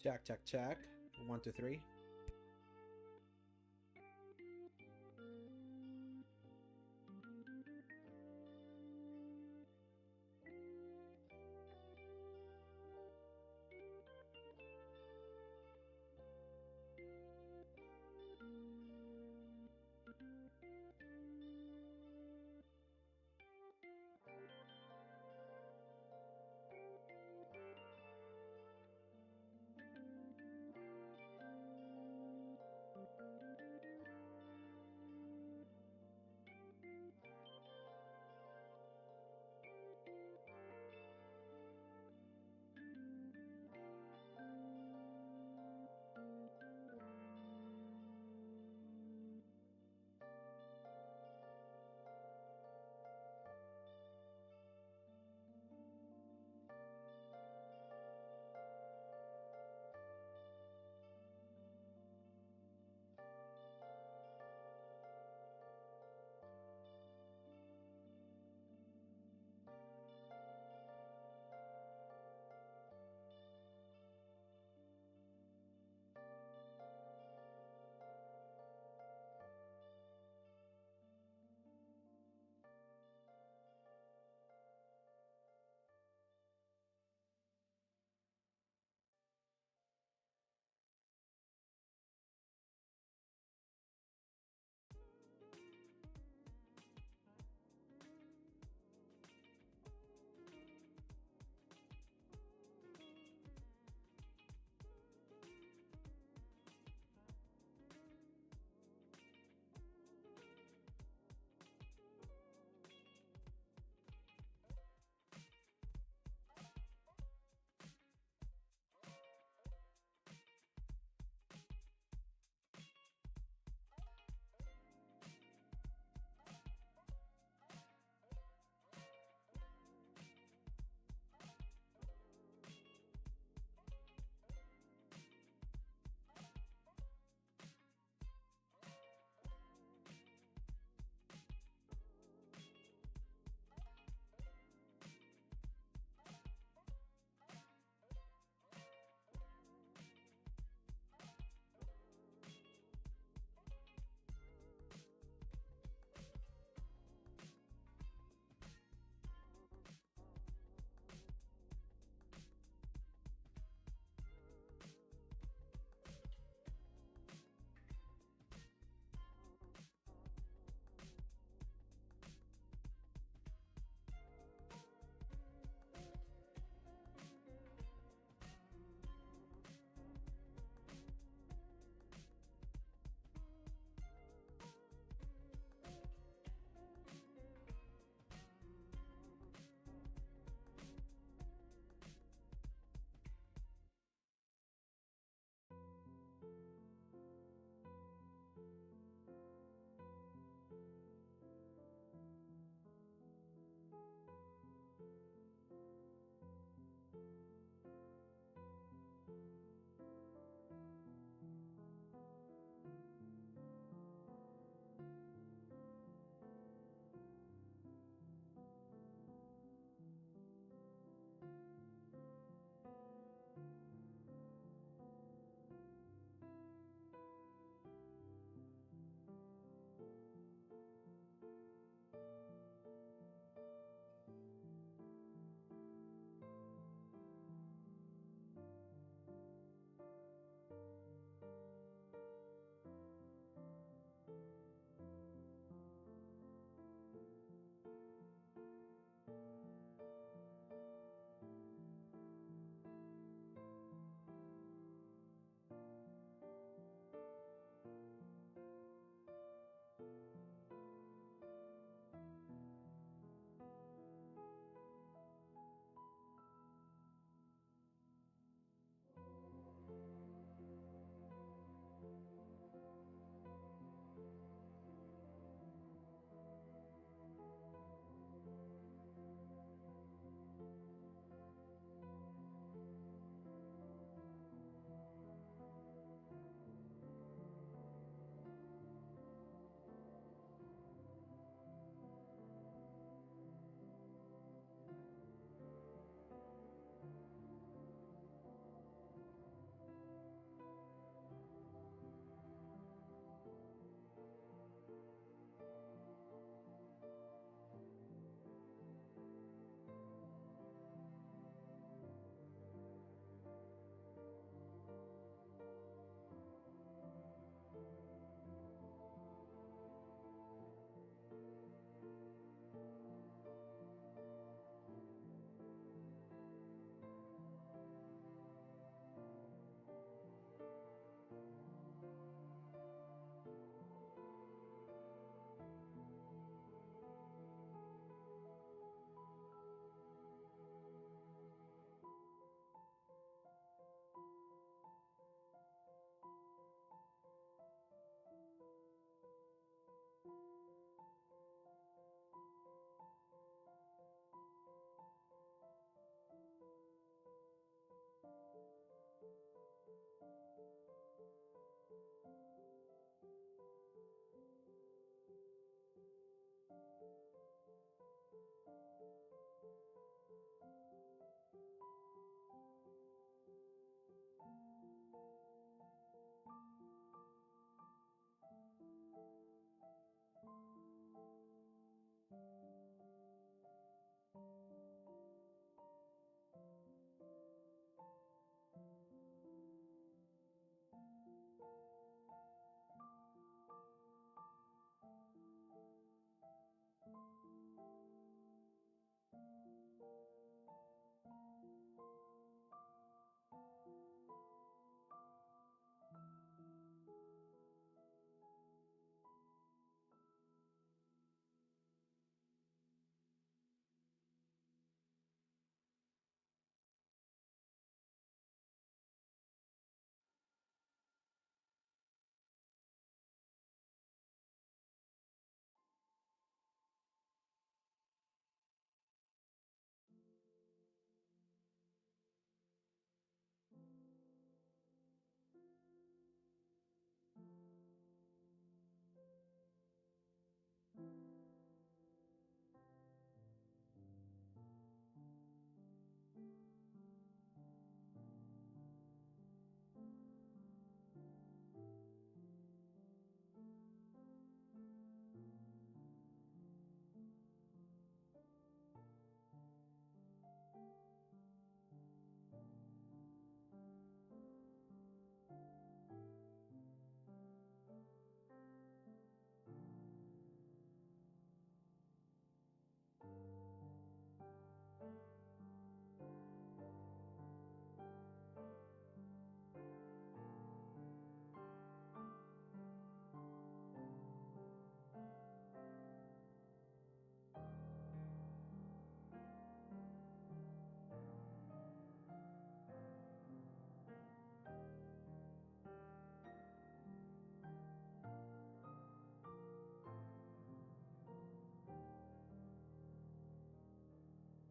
Check, check, check. 1, 2, 3.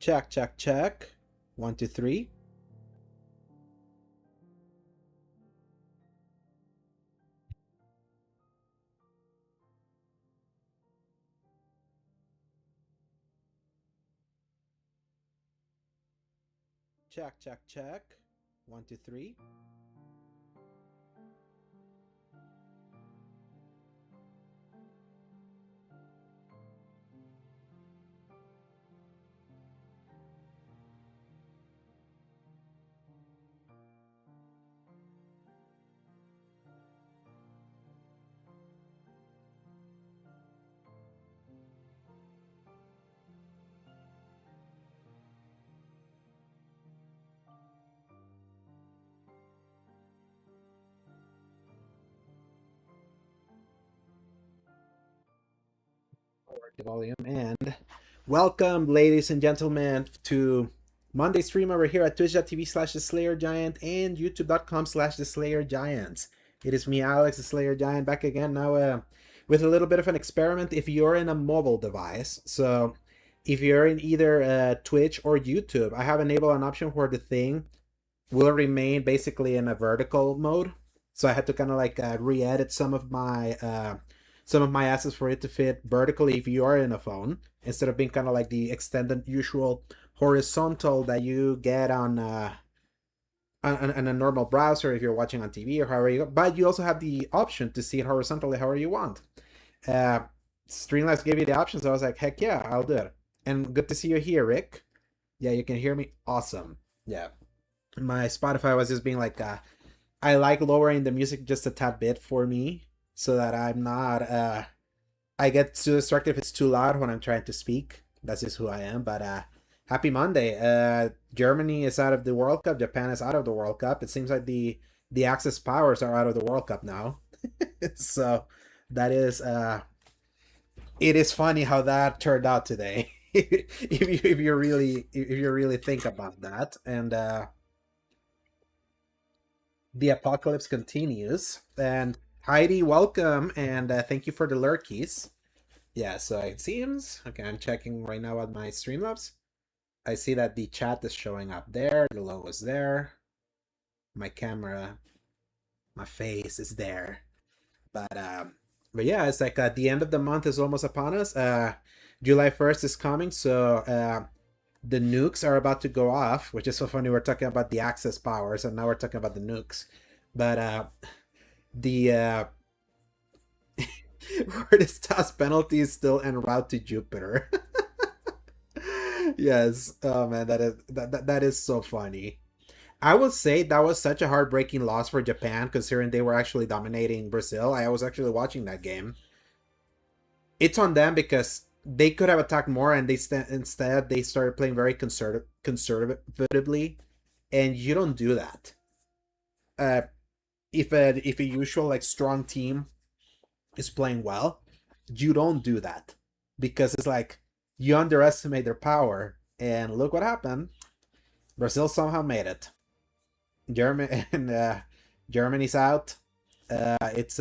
Check, check, check. 1, 2, 3. Check, check, check. 1, 2, 3. The volume and welcome, ladies and gentlemen, to Monday stream over here at twitch.tv/the Slayer Giant and youtube.com/the Slayer Giants. It is me, Alex, the Slayer Giant, back again now with a little bit of an experiment. If you're in a mobile device, so if you're in either Twitch or YouTube, I have enabled an option where the thing will remain basically in a vertical mode. So I had to kind of like re-edit some of my assets for it to fit vertically if you are in a phone, instead of being kind of like the extended usual horizontal that you get on a normal browser if you're watching on TV or however you go. But you also have the option to see it horizontally however you want. Streamlabs gave you the option, so I was like, heck yeah, I'll do it. And good to see you here, Rick. Yeah, you can hear me. Awesome. Yeah. My Spotify was just being like, I like lowering the music just a tad bit for me, so that I'm not I get too distracted if it's too loud when I'm trying to speak. That's just who I am. But happy Monday. Germany is out of the World Cup. Japan is out of the World Cup. It seems like the Axis powers are out of the World Cup now. So that is it is funny how that turned out today. if you really think about that. And the apocalypse continues. And Heidi, welcome, and thank you for the lurkies. Yeah, so it seems... Okay, I'm checking right now on my Streamlabs. I see that the chat is showing up there, the logo's there. My camera, my face is there. But yeah, it's like the end of the month is almost upon us. July 1st is coming, so the nukes are about to go off, which is so funny. We're talking about the Axis powers, and now we're talking about the nukes. But the Wordistas penalty is still en route to Jupiter. Yes. Oh man, that is so funny. I would say that was such a heartbreaking loss for Japan, considering they were actually dominating Brazil. I was actually watching that game. It's on them because they could have attacked more, and instead they started playing very conservatively, and you don't do that. If a usual like strong team is playing well, you don't do that, because it's like you underestimate their power. And look what happened. Brazil somehow made it. Germany and Germany's out. It's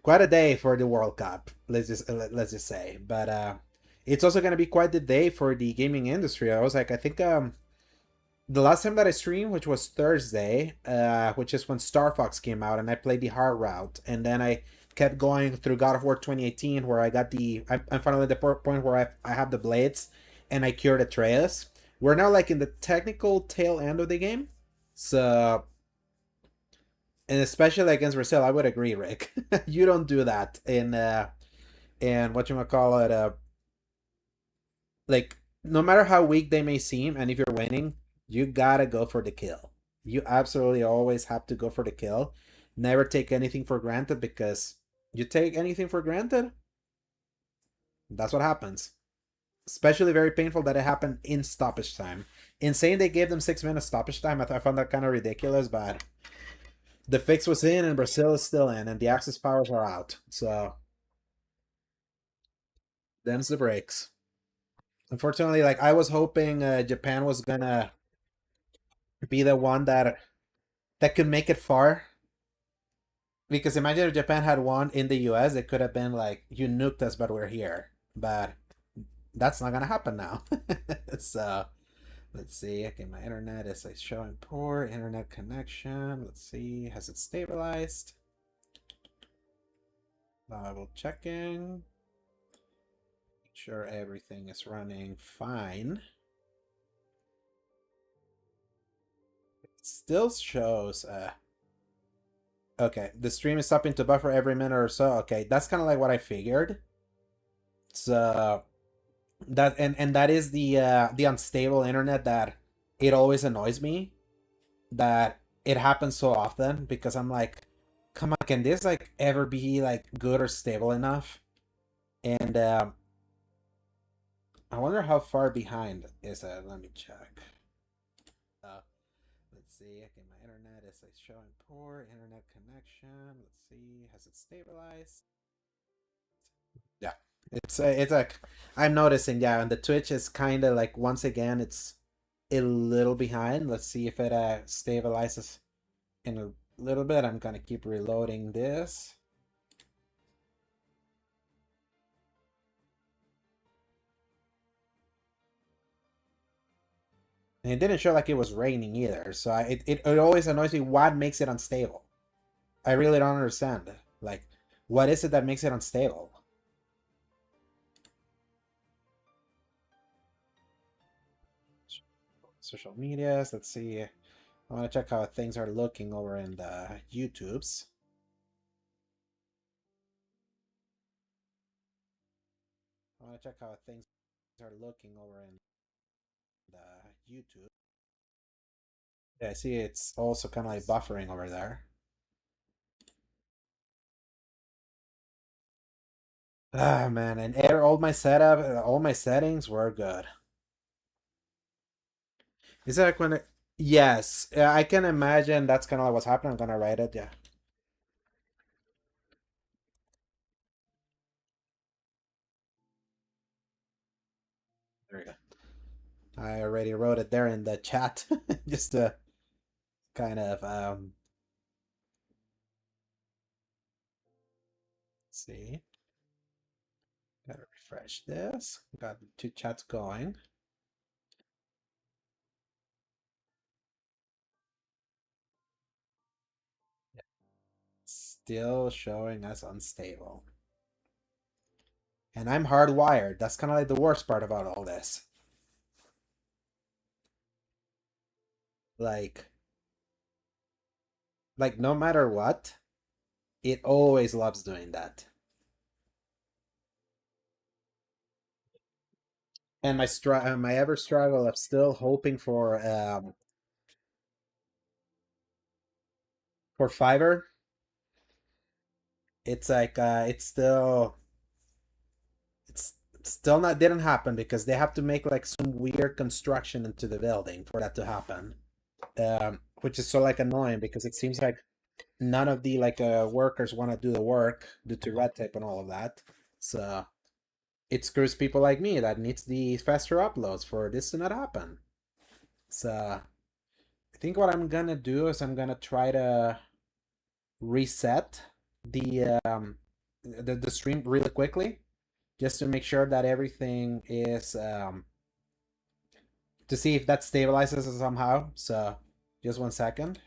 quite a day for the World Cup. Let's just say, but it's also gonna be quite the day for the gaming industry. I was like, I think the last time that I streamed, which was Thursday, which is when Star Fox came out, and I played the hard route, and then I kept going through God of War 2018, where I got I'm finally at the point where I have the blades, and I cured Atreus. We're now like in the technical tail end of the game, so, and especially against Brazil, I would agree, Rick. You don't do that in whatchamacallit, like, no matter how weak they may seem, and if you're winning, you gotta go for the kill. You absolutely always have to go for the kill. Never take anything for granted, because you take anything for granted, that's what happens. Especially very painful that it happened in stoppage time. Insane they gave them 6 minutes stoppage time. I found that kind of ridiculous, but the fix was in, and Brazil is still in, and the Axis powers are out. So them's the breaks. Unfortunately, like, I was hoping Japan was gonna be the one that could make it far. Because imagine if Japan had won in the US, it could have been like, you nuked us, but we're here. But that's not gonna happen now. So let's see. Okay, my internet is like showing poor internet connection. Let's see. Has it stabilized? Double checking. Make sure everything is running fine. It still shows okay, the stream is stopping to buffer every minute or so. Okay, that's kind of like what I figured. So that and that is the unstable internet that it always annoys me that it happens so often because I'm like, come on, can this like ever be like good or stable enough? And I wonder how far behind is it. Let me check. Uh, let's see. Okay, my internet is like showing poor internet connection. Let's see. Has it stabilized? Yeah, it's like I'm noticing. Yeah, and the Twitch is kind of like once again it's a little behind. Let's see if it stabilizes in a little bit. I'm gonna keep reloading this. And it didn't show like it was raining either, so it always annoys me. What makes it unstable? I really don't understand. Like, what is it that makes it unstable? Social medias. Let's see. I want to check how things are looking over in the YouTubes. I want to check how things are looking over in the YouTube. Yeah, I see it's also kind of like buffering over there. Ah, man, and all my setup, all my settings were good. Is that like when it... Yes, I can imagine that's kind of like what's happening. I'm gonna write it, yeah. There we go. I already wrote it there in the chat, just to kind of see. Gotta refresh this. Got the two chats going. Still showing us unstable. And I'm hardwired. That's kind of like the worst part about all this. Like no matter what, it always loves doing that. And my ever struggle of still hoping for fiber. It's like it's still not didn't happen because they have to make like some weird construction into the building for that to happen. Which is so like annoying because it seems like none of the like workers want to do the work due to red tape and all of that. So it screws people like me that needs the faster uploads for this to not happen. So I think what I'm gonna do is I'm gonna try to reset the stream really quickly just to make sure that everything is to see if that stabilizes somehow. So just 1 second.